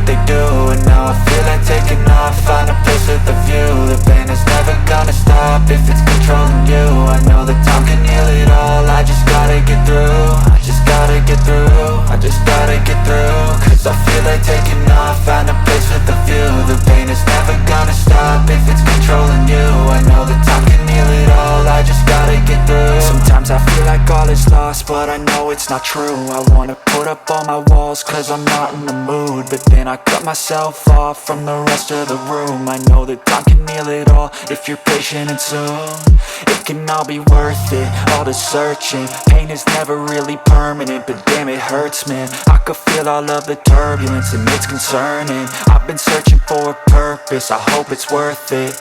they do, and now I feel like taking off, find a place with a view. The pain is never gonna stop if it's controlling you. I know that time can heal it all, I just gotta get through. I just gotta get through, I just gotta get through. Cause I feel like taking off, find a place with a view. The pain is never gonna stop if it's controlling you. I know that time can heal it all, I just gotta get through. Sometimes I feel like all is lost, but I know it's not true. I wanna put up all my walls cause I'm not in the mood, but then I cut myself off from the rest of the room. I know that time can heal it all if you're patient and soon. It can all be worth it, all the searching. Pain is never really permanent, but damn it hurts, man. I could feel all of the turbulence and it's concerning. I've been searching for a purpose, I hope it's worth it.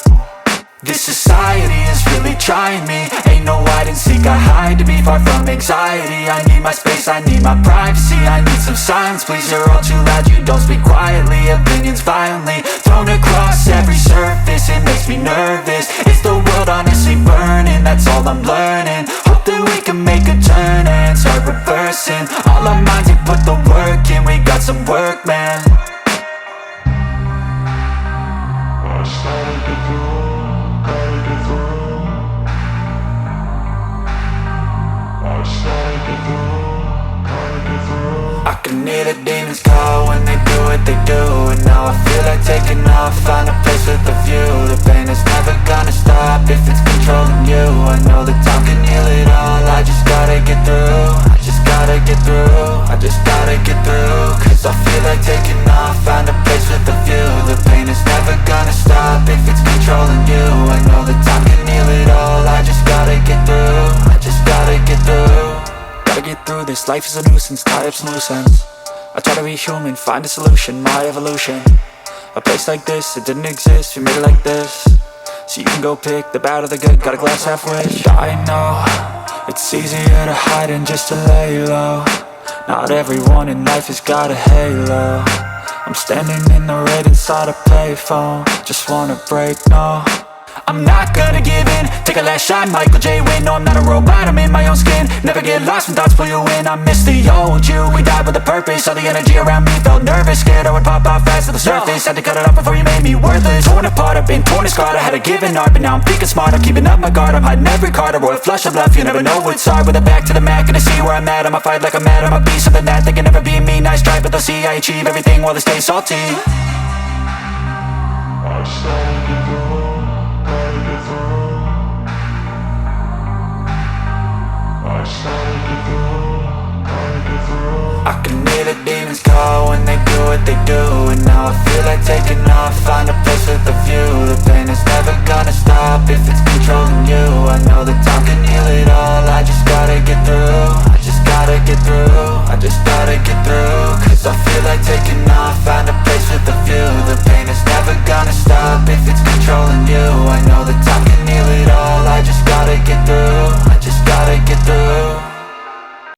This society is really trying me. Ain't no hide and seek, I hide to be far from anxiety. I need my space, I need my privacy. I need some silence, please, you're all too loud. You don't speak quietly, opinions violently thrown across every surface. It makes me nervous, is the world honestly burning? That's all I'm learning. Hope that we can make a turn and start reversing. All our minds, we put the work in, we got some work, man. I started to grow. I can hear the demons call when they do what they do, and now I feel like taking off, find a place with a view. The pain is never gonna stop if it's controlling you. I know that time can heal it all, I just gotta get through. I just gotta get through, I just gotta get through. Cause I feel like taking off, find a place with a view. The pain is never gonna stop if it's controlling you. I know that time can heal it all, I just gotta get through. I just gotta get through. Gotta get through this, life is a nuisance, tie up some loose ends. I try to be human, find a solution, my evolution. A place like this, it didn't exist, we made it like this. So you can go pick the bad or the good, got a glass half wish. I know, it's easier to hide than just to lay low. Not everyone in life has got a halo. I'm standing in the red inside a payphone, just wanna break, no. I'm not gonna give in, take a last shot, Michael J. Win. No, I'm not a robot, I'm in my own skin. Never get lost when thoughts pull you in. I miss the old you, we died with a purpose. All the energy around me felt nervous, scared I would pop off fast to the surface. Had to cut it off before you made me worthless. Torn apart, I've been torn and scarred. I had a given art, but now I'm thinking smart. I'm keeping up my guard, I'm hiding every card. A royal flush of love, you never know what's hard. With a back to the mat, gonna see where I'm at. I'ma fight like I'm mad, I'ma be something that they can never be me. Nice try, but they'll see I achieve everything while they stay salty. I started to grow. I can hear the demons call when they do what they do, and now I feel like taking off, find a place with a view. The pain is never gonna stop if it's controlling you. I know that